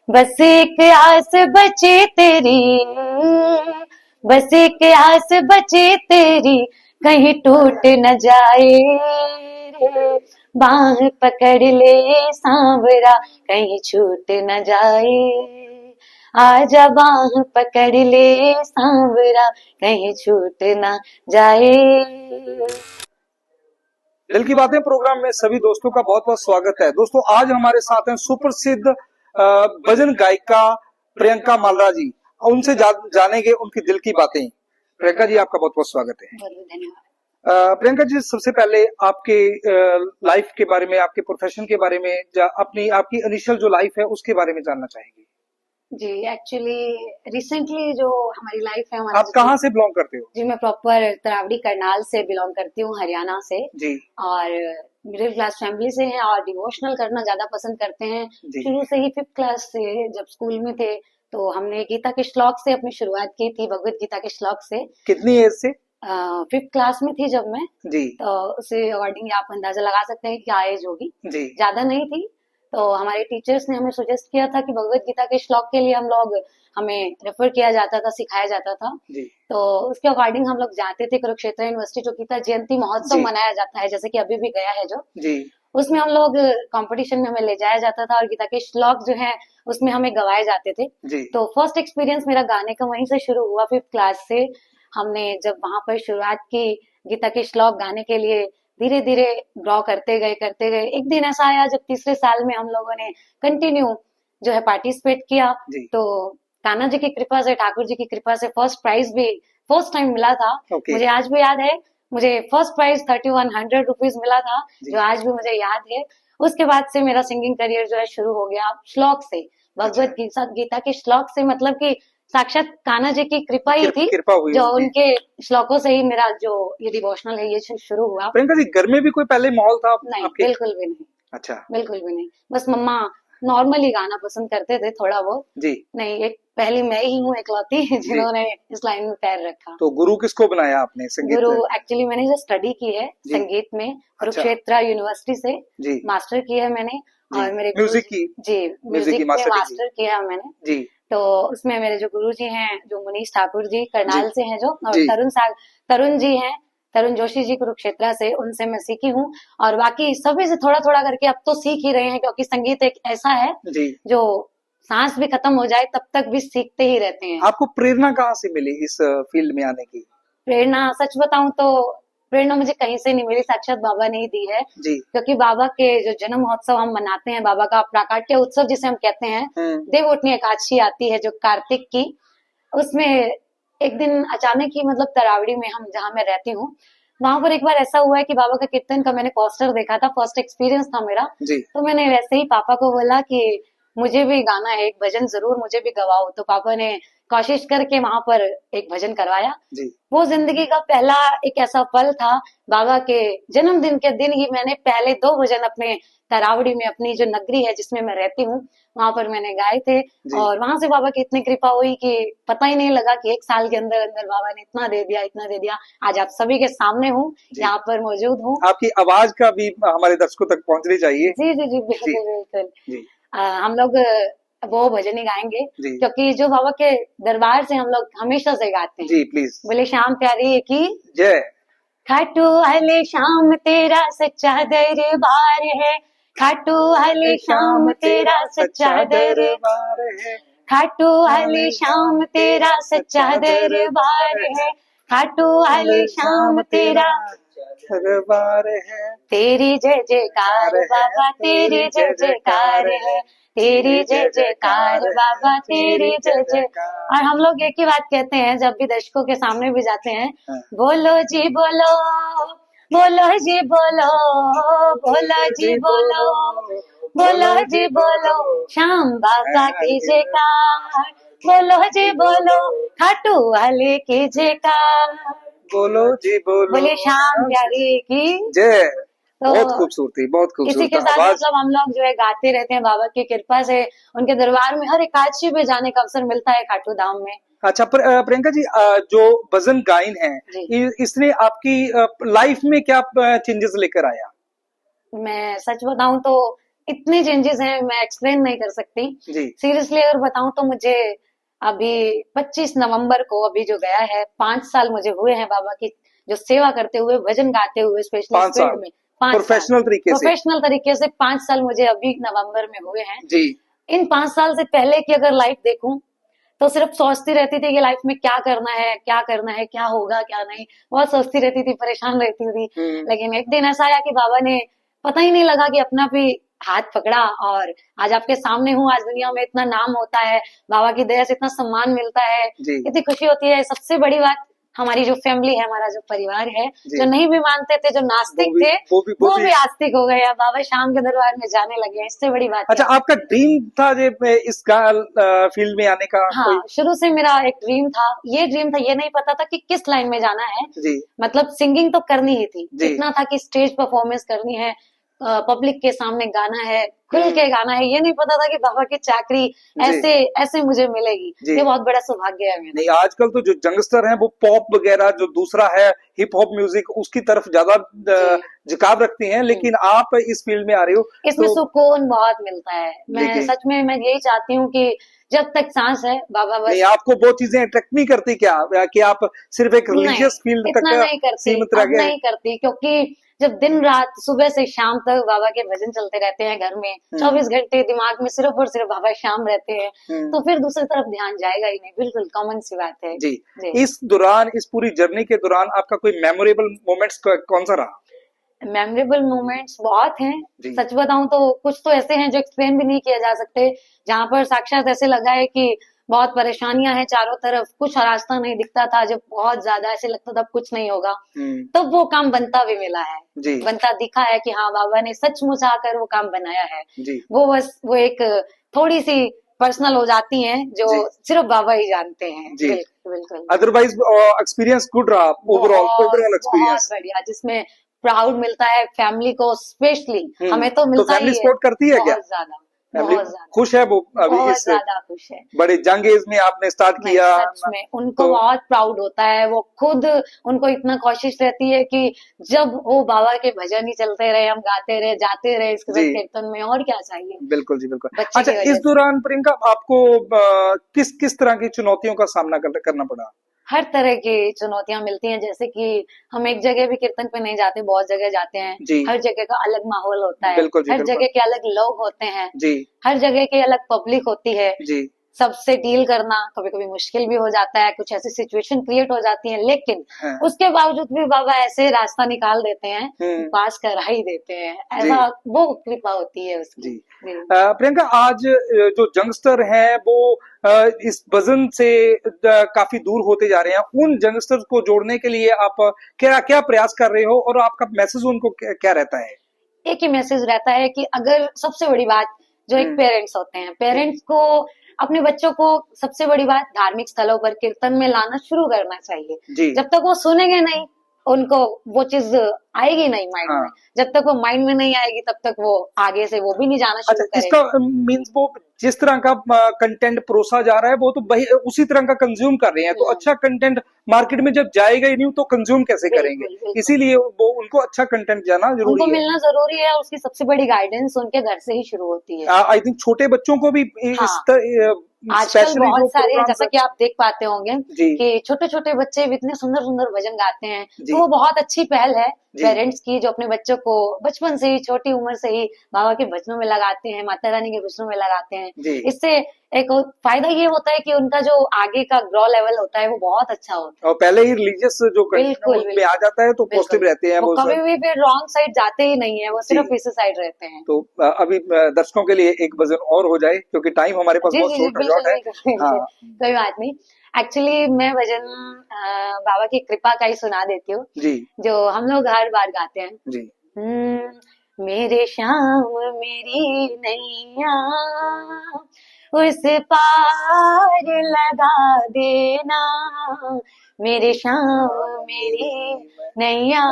बस एक आस बचे तेरी, बस एक आस बचे तेरी, कहीं टूट न जाए रे, बाह पकड़ ले सांवरा, कहीं छूट न जाए, आजा बाह पकड़ ले सांवरा, कहीं छूट न जाए। दिल की बातें प्रोग्राम में सभी दोस्तों का बहुत बहुत स्वागत है। दोस्तों आज हमारे साथ हैं सुप्रसिद्ध भजन गायिका प्रियंका मालरा जी। उनसे जानेंगे उनकी दिल की बातें। प्रियंका जी आपका बहुत बहुत स्वागत है। धन्यवाद। प्रियंका जी सबसे पहले आपके लाइफ के बारे में, आपके प्रोफेशन के बारे में, आपकी इनिशियल जो लाइफ है उसके बारे में जानना चाहेंगे। जी एक्चुअली रिसेंटली जो हमारी लाइफ है आप कहाँ से बिलोंग करते हो? जी मैं प्रॉपर तरावड़ी करनाल से बिलोंग करती हूँ, हरियाणा से। जी। और मिडिल क्लास फैमिली से हैं और डिवोशनल करना ज्यादा पसंद करते हैं। शुरू से ही 5th क्लास से जब स्कूल में थे तो हमने गीता के श्लोक से अपनी शुरुआत की थी, भगवत गीता के श्लोक से। कितनी एज से? 5th क्लास में थी जब मैं। जी। तो उसे अकॉर्डिंग आप अंदाजा लगा सकते हैं क्या एज होगी। जी। ज्यादा नहीं थी। तो हमारे टीचर्स ने हमें सजेस्ट किया था कि भगवत गीता के श्लोक के लिए हमें रेफर किया जाता था, सिखाया जाता था। जी। तो उसके अकॉर्डिंग हम लोग जाते थे कुरुक्षेत्र यूनिवर्सिटी, जो गीता जयंती महोत्सव मनाया जाता है, जैसे कि अभी भी गया है जो। जी। उसमें हम लोग कंपटीशन में हमें ले जाया जाता था और गीता के श्लोक जो है उसमें हमें गवाए जाते थे। जी। तो फर्स्ट एक्सपीरियंस मेरा गाने का वहीं से शुरू हुआ, 5th क्लास से। हमने जब वहां पर शुरुआत की गीता के श्लोक गाने के लिए, धीरे धीरे ग्रो करते गए। एक दिन ऐसा आया जब तीसरे साल में हम लोगों ने कंटिन्यू जो है पार्टिसिपेट किया। तो कान्हा जी की कृपा से, ठाकुर जी की कृपा से फर्स्ट प्राइज भी फर्स्ट टाइम मिला था। मुझे आज भी याद है, मुझे फर्स्ट प्राइज 3100 रुपीज मिला था, जो आज भी मुझे याद है। उसके बाद से मेरा सिंगिंग करियर जो है शुरू हो गया श्लोक से, भगवत गीता के श्लोक से। मतलब कि साक्षात कान्हा जी की कृपा ही थी, जो उनके श्लोकों से ही मेरा जो ये डिवोशनल है ये शुरू हुआ। प्रियंका जी घर में भी कोई पहले माहौल था? नहीं, बिल्कुल भी नहीं। अच्छा। बिल्कुल भी नहीं, बस मम्मा नॉर्मली गाना पसंद करते थे थोड़ा बहुत। जी। नहीं, एक पहली मैं ही हूँ इकलौती जिन्होंने इस लाइन में पैर रखा। तो गुरु किसको बनाया आपने संगीत? गुरु एक्चुअली मैंने जो स्टडी की है संगीत में, कुरुक्षेत्र यूनिवर्सिटी से मास्टर की है मैंने। और मेरे म्यूजिक की? जी, म्यूजिक में मास्टर किया है मैंने। जी। तो उसमें मेरे जो गुरु जी हैं, जो मुनीश ठाकुर जी करनाल से हैं जो, और तरुण जी हैं, तरुण जोशी जी कुरुक्षेत्र से, उनसे मैं सीखी हूँ। और बाकी सभी से थोड़ा थोड़ा करके अब तो सीख ही रहे हैं, क्योंकि संगीत एक ऐसा है जो सांस भी खत्म हो जाए तब तक भी सीखते ही रहते हैं। आपको प्रेरणा कहाँ से मिली इस फील्ड में आने की? प्रेरणा सच बताऊं तो प्रेरणा मुझे कहीं से नहीं मिली, साक्षात बाबा ने ही दी है। क्योंकि बाबा के जो जन्म महोत्सव हम मनाते हैं, बाबा का प्राकट्य उत्सव जिसे हम कहते हैं, देवउठनी एकादशी आती है जो कार्तिक की, उसमें एक दिन अचानक ही, मतलब तरावड़ी में हम जहाँ मैं रहती हूँ, वहां पर एक बार ऐसा हुआ है कि बाबा का कीर्तन का मैंने पोस्टर देखा था, फर्स्ट एक्सपीरियंस था मेरा। तो मैंने वैसे ही पापा को बोला कि मुझे भी गाना है, एक भजन जरूर मुझे भी गवाओ। तो पापा ने कोशिश करके वहां पर एक भजन करवाया। वो जिंदगी का पहला एक ऐसा पल था। बाबा के जन्मदिन के दिन ही मैंने पहले 2 भजन अपने तरावड़ी में, अपनी जो नगरी है जिसमें मैं रहती हूँ, वहां पर मैंने गाए थे। और वहां से बाबा की इतनी कृपा हुई कि पता ही नहीं लगा कि 1 साल के अंदर अंदर बाबा ने इतना दे दिया, इतना दे दिया। आज आप सभी के सामने हूँ, यहाँ पर मौजूद हूँ। आपकी आवाज का भी हमारे दर्शकों तक पहुंचनी चाहिए। जी जी जी, बिल्कुल बिल्कुल। हम लोग वो भजन ही गाएंगे, क्योंकि जो बाबा के दरबार से हम लोग हमेशा से गाते हैं। जी प्लीज। बोले श्याम प्यारी की जय। खाटू हले श्याम तेरा सच्चा दरबार है, खाटू हले श्याम तेरा सच्चा दरबार है, खाटू हले श्याम तेरा सच्चा दरबार है, खाटू हले श्याम तेरा दरबार है। तेरी जय जयकार बाबा, तेरी जय जयकार है, तेरी जय जयकार बाबा, तेरी जय जयकार। और हम लोग एक ही बात कहते हैं जब भी दर्शकों के सामने भी जाते हैं, बोलो जी बोलो, बोलो जी बोलो, बोलो जी बोलो, बोलो जी बोलो, श्याम बाबा की जयकार, बोलो जी बोलो, खाटू वाले की जयकार, बोलो जी बोलो, बोले श्याम प्यारी की जय। तो बहुत खूबसूरती, बहुत खूबसूरती। इसी के साथ मतलब हम लोग जो है गाते रहते हैं। बाबा की कृपा से उनके दरबार में हर एकादशी पे जाने का अवसर मिलता है खाटू धाम में। अच्छा प्रियंका जी, जो भजन गायन है, इसने आपकी लाइफ में क्या चेंजेस लेकर आया? मैं सच बताऊं तो इतने चेंजेस हैं, मैं एक्सप्लेन नहीं कर सकती सीरियसली। अगर बताऊं तो मुझे अभी 25 नवंबर को अभी जो गया है 5 साल मुझे हुए हैं बाबा की जो सेवा करते हुए, भजन गाते हुए, स्पेशली फील्ड में 5 प्रोफेशनल तरीके से 5 साल मुझे अभी नवंबर में हुए हैं जी। इन 5 साल से पहले की अगर लाइफ देखूं तो सिर्फ सोचती रहती थी कि लाइफ में क्या करना है, क्या करना है, क्या होगा क्या नहीं, बहुत सोचती रहती थी, परेशान रहती थी। लेकिन एक दिन ऐसा आया कि बाबा ने पता ही नहीं लगा कि अपना भी हाथ पकड़ा और आज आपके सामने हूँ। आज दुनिया में इतना नाम होता है, बाबा की दया से इतना सम्मान मिलता है, इतनी खुशी होती है। सबसे बड़ी बात हमारी जो फैमिली है, हमारा जो परिवार है, जो नहीं भी मानते थे, जो नास्तिक थे, वो भी आस्तिक हो गए। बाबा शाम के दरबार में जाने लगे। इससे बड़ी बात अच्छा, आपका ड्रीम था इस फील्ड में आने का? हाँ, शुरू से मेरा एक ड्रीम था। ये नहीं पता था कि किस लाइन में जाना है जी। मतलब सिंगिंग तो करनी ही थी, इतना था कि स्टेज परफॉर्मेंस करनी है, पब्लिक के सामने गाना है, खुल के गाना है। ये नहीं पता था कि बाबा की चाकरी ऐसे मुझे मिलेगी। ये बहुत बड़ा सौभाग्य है मेरा। नहीं, आजकल तो जो यंगस्टर हैं वो पॉप वगैरह जो दूसरा है हिप हॉप म्यूजिक उसकी तरफ ज्यादा झुकाव रखती हैं, लेकिन आप इस फील्ड में आ रही हो, इसमें सुकून बहुत मिलता है। मैं सच में मैं यही चाहती हूँ कि जब तक सांस है बाबा बस। नहीं, आपको वो चीजें अट्रैक्ट नहीं करती क्या कि आप सिर्फ एक रिलीजियस फील्ड तक सीमित रह गए? नहीं करती, क्योंकि जब दिन रात सुबह से शाम तक बाबा के भजन चलते रहते हैं घर में, 24 घंटे दिमाग में सिर्फ और सिर्फ बाबा शाम रहते हैं, तो फिर दूसरी तरफ ध्यान जाएगा ही नहीं। बिल्कुल कॉमन सी बात है जी। इस दौरान, इस पूरी जर्नी के दौरान आपका कोई मेमोरेबल मोमेंट्स कौन सा रहा? मेमोरेबल मोमेंट्स बहुत हैं। सच बताऊं तो कुछ तो ऐसे हैं जो एक्सप्लेन भी नहीं किया जा सकते, जहां पर साक्षात ऐसे लगा है कि बहुत परेशानियां हैं चारों तरफ, कुछ रास्ता नहीं दिखता था, जब बहुत ज्यादा ऐसे लगता था कुछ नहीं होगा, तब वो काम बनता भी मिला है, बनता दिखा है कि हाँ बाबा ने सचमुच आकर वो काम बनाया है। वो बस वो एक थोड़ी सी पर्सनल हो जाती हैं जो सिर्फ बाबा ही जानते हैं। बिल्कुल। अदरवाइज एक्सपीरियंस गुड रहा ओवरऑल एक्सपीरियंस बढ़िया, जिसमें प्राउड मिलता है फैमिली को स्पेशली, हमें तो मिलता ही है। फैमिली सपोर्ट करती है क्या? बहुत ज्यादा खुश है वो अभी? बहुत ज्यादा खुश है। बड़े जंग एज में आपने स्टार्ट किया। सच में उनको बहुत प्राउड होता है। वो खुद, उनको इतना कोशिश रहती है कि जब वो बाबा के भजन ही चलते रहे, हम गाते रहे, जाते रहे इसके साथ कीर्तन में, और क्या चाहिए। बिल्कुल जी, बिल्कुल। अच्छा, इस दौरान प्रियंका आपको किस तरह की चुनौतियों का सामना करना पड़ा? हर तरह की चुनौतियां मिलती हैं, जैसे कि हम एक जगह भी कीर्तन पे नहीं जाते, बहुत जगह जाते हैं। हर जगह का अलग माहौल होता है, हर जगह के अलग लोग होते हैं, हर जगह की अलग पब्लिक होती है, सबसे डील करना कभी कभी मुश्किल भी हो जाता है, कुछ ऐसी सिचुएशन क्रिएट हो जाती है, लेकिन उसके बावजूद भी बाबा ऐसे रास्ता निकाल देते हैं, पास करा ही देते हैं। ऐसा वो कृपा होती है उसकी। प्रियंका, आज जो यंगस्टर हैं वो इस भजन से काफी दूर होते जा रहे हैं, उन यंगस्टर्स को जोड़ने के लिए आप क्या क्या प्रयास कर रहे हो और आपका मैसेज उनको क्या रहता है? एक ही मैसेज रहता है कि अगर सबसे बड़ी बात जो एक पेरेंट्स होते हैं, पेरेंट्स को अपने बच्चों को सबसे बड़ी बात धार्मिक स्थलों पर कीर्तन में लाना शुरू करना चाहिए। जब तक वो सुनेंगे नहीं, उनको वो चीज आएगी नहीं माइंड में। जब तक वो माइंड में नहीं आएगी तब तक वो आगे से वो भी नहीं जाना शुरू करेंगे। इसका मीन्स वो जिस तरह का कंटेंट परोसा जा रहा है वो तो उसी तरह का कंज्यूम कर रहे हैं, तो अच्छा कंटेंट मार्केट में जब जाएगा ही नहीं तो कंज्यूम कैसे करेंगे? इसीलिए वो उनको अच्छा कंटेंट जाना जरूरी उनको मिलना जरूरी है। उसकी सबसे बड़ी गाइडेंस उनके घर से ही शुरू होती है। आई थिंक छोटे बच्चों को भी आजकल बहुत सारे, जैसा कि आप देख पाते होंगे कि छोटे छोटे बच्चे भी इतने सुंदर सुंदर भजन गाते हैं, तो वो बहुत अच्छी पहल है पेरेंट्स की, जो अपने बच्चों को बचपन से ही, छोटी उम्र से ही बाबा के भजनों में लगाते हैं, माता रानी के भजनों में लगाते हैं। इससे एक फायदा ये होता है कि उनका जो आगे का ग्रो लेवल होता है वो बहुत अच्छा होता है, और पहले ही रिलीजियस जो में आ जाता है तो पॉजिटिव रहते हैं, वो कभी भी फिर रॉन्ग साइड जाते ही नहीं है, वो सिर्फ इस साइड रहते हैं। तो अभी दर्शकों के लिए एक भजन और हो जाए, क्योंकि टाइम हमारे पास बहुत शॉर्ट है। कोई बात नहीं। एक्चुअली मैं भजन बाबा की कृपा का ही सुना देती हूँ, जो हम लोग हर बार गाते हैं जी। मेरे श्याम मेरी नैया उस पार लगा देना, मेरे श्याम मेरी नैया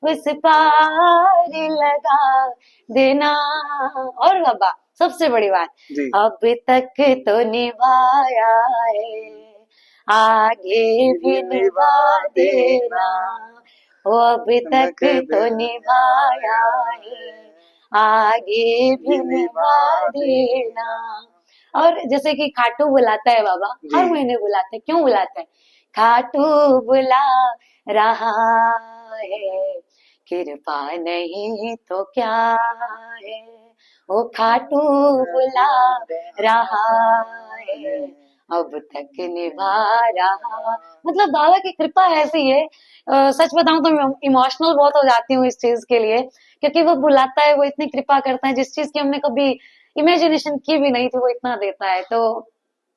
उस पार लगा देना। और बाबा सबसे बड़ी बात, अब तक तो निभाया है, आगे भी निभा देना, अब तक तो निभाया है, आगे भी निभा देना। और जैसे कि खाटू बुलाता है बाबा, हर महीने बुलाते हैं, क्यों बुलाते हैं? खाटू बुला रहा है, कृपा नहीं तो क्या है, वो खाटू बुला रहा है, अब तक निभा रहा। मतलब बाबा की कृपा ऐसी है, सच बताऊं तो मैं इमोशनल बहुत हो जाती हूँ इस चीज के लिए, क्योंकि वो बुलाता है, वो इतनी कृपा करता है, जिस चीज की हमने कभी इमेजिनेशन की भी नहीं थी, वो इतना देता है। तो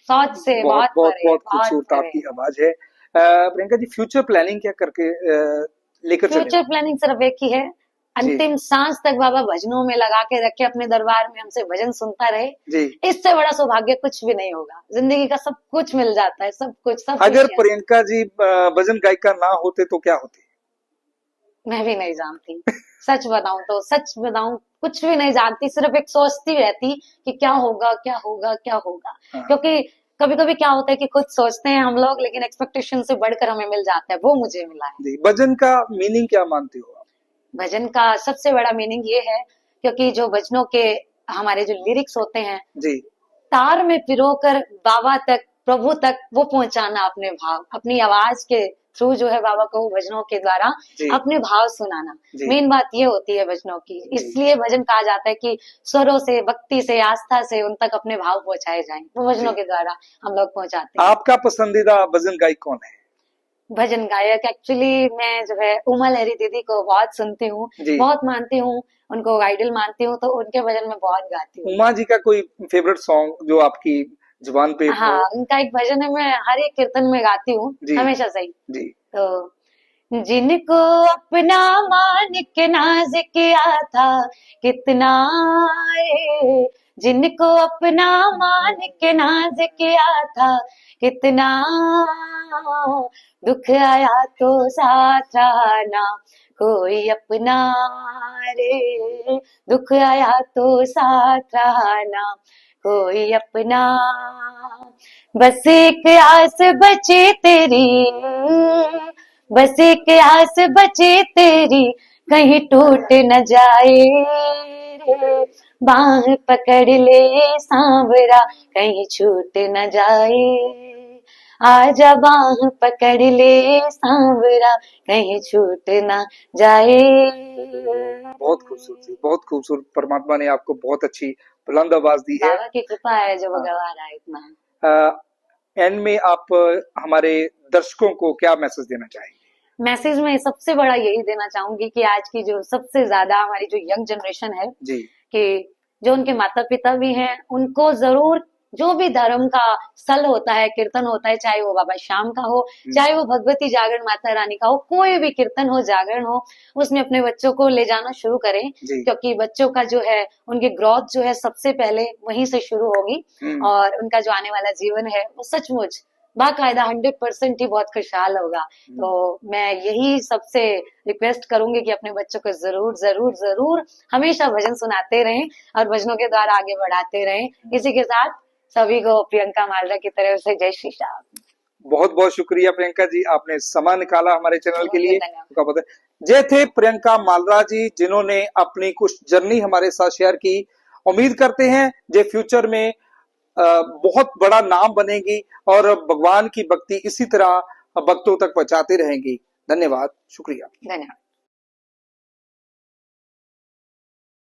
सोच से बहुत बहुत परे है, बहुत बहुत खूबसूरत परे आपकी है। आवाज है। प्रियंका जी, फ्यूचर प्लानिंग क्या करके लेकर चले फ्यूचर हो? प्लानिंग सिर्फ एक ही है, जी अंतिम सांस तक बाबा भजनों में लगा के रखे, अपने दरबार में हमसे भजन सुनता रहे। जी। इससे बड़ा सौभाग्य कुछ भी नहीं होगा, जिंदगी का सब कुछ मिल जाता है, सब कुछ, सब अगर खुशियां। प्रियंका जी भजन गायिका ना होते तो क्या होते? मैं भी नहीं जानती, सच बताऊं तो, सच बताऊं कुछ भी नहीं जानती, सिर्फ एक सोचती रहती कि क्या होगा, क्या होगा, क्या होगा। हाँ। क्योंकि कभी कभी क्या होता है कि खुद सोचते हैं हम लोग, लेकिन एक्सपेक्टेशन से बढ़कर हमें मिल जाता है, वो मुझे मिला है। जी, भजन का मीनिंग क्या मानते हो आप? भजन का सबसे बड़ा मीनिंग ये है, क्योंकि जो भजनों के हमारे जो लिरिक्स होते हैं, जी तार में पिरोकर बाबा तक, प्रभु तक वो पहुंचाना, अपने भाव, अपनी आवाज के थ्रू जो है बाबा को भजनों के द्वारा जी अपने भाव सुनाना। जी मेन बात ये होती है भजनों की, जी। इसलिए भजन कहा जाता है कि स्वरों से, भक्ति से, आस्था से उन तक अपने भाव पहुंचाए जाएं, वो भजनों जी, के द्वारा हम लोग पहुंचाते हैं। आपका पसंदीदा भजन गायक कौन है? भजन गायक एक्चुअली मैं जो है उमा लहरी दीदी को बहुत सुनती हूँ, जी। बहुत मानती हूँ, उनको आइडल मानती हूँ, तो उनके भजन में बहुत गाती हूँ। उमा जी का कोई फेवरेट सॉन्ग जो आपकी जुबान पे हो? हाँ, उनका एक भजन है, मैं हर एक कीर्तन में गाती हूँ, जी हमेशा से ही। जी तो जिनको अपना मान के नाज किया था, कितना रे, जिनको अपना मान के नाज किया था, कितना दुख आया तो साथ रहा ना कोई अपना रे, दुख आया तो साथ रहा ना कोई अपना, बस एक आस बची तेरी, बस एक आस बची तेरी, कहीं टूट न जाए रे, बाह पकड़ ले सांवरा, कहीं छूट न जाए, आजा बाह पकड़ ले सांवरा, कहीं छूट न जाए। बहुत खूबसूरत, बहुत खूबसूरत। परमात्मा ने आपको बहुत अच्छी बुलंद आवाज दी है। बाबा की कृपा है जो वो हाँ। गवा रहा है इतना। एंड में आप हमारे दर्शकों को क्या मैसेज देना चाहेंगे? मैसेज में सबसे बड़ा यही देना चाहूंगी कि आज की जो सबसे ज्यादा हमारी जो यंग जनरेशन है, जी कि जो उनके माता पिता भी हैं, उनको जरूर जो भी धर्म का स्थल होता है, कीर्तन होता है, चाहे वो बाबा श्याम का हो, चाहे वो भगवती जागरण माता रानी का हो, कोई भी कीर्तन हो, जागरण हो, उसमें अपने बच्चों को ले जाना शुरू करें, जी क्योंकि बच्चों का जो है, उनकी ग्रोथ जो है सबसे पहले वहीं से शुरू होगी, और उनका जो आने वाला जीवन है वो सचमुच बाकायदा 100% ही बहुत खुशहाल होगा। तो मैं यही सबसे रिक्वेस्ट करूंगी कि अपने बच्चों को जरूर जरूर जरूर हमेशा भजन सुनाते रहें और भजनों के द्वारा आगे बढ़ाते रहें। इसी के साथ सभी को प्रियंका मालरा की तरफ से जय श्री राम। बहुत बहुत शुक्रिया प्रियंका जी, आपने समय निकाला हमारे चैनल के लिए। धन्यवाद। ये थे प्रियंका मालरा जी, जिन्होंने अपनी कुछ जर्नी हमारे साथ शेयर की। उम्मीद करते हैं जे फ्यूचर में बहुत बड़ा नाम बनेगी और भगवान की भक्ति इसी तरह भक्तों तक पहुंचाते रहेंगी। धन्यवाद, शुक्रिया। धन्यवाद।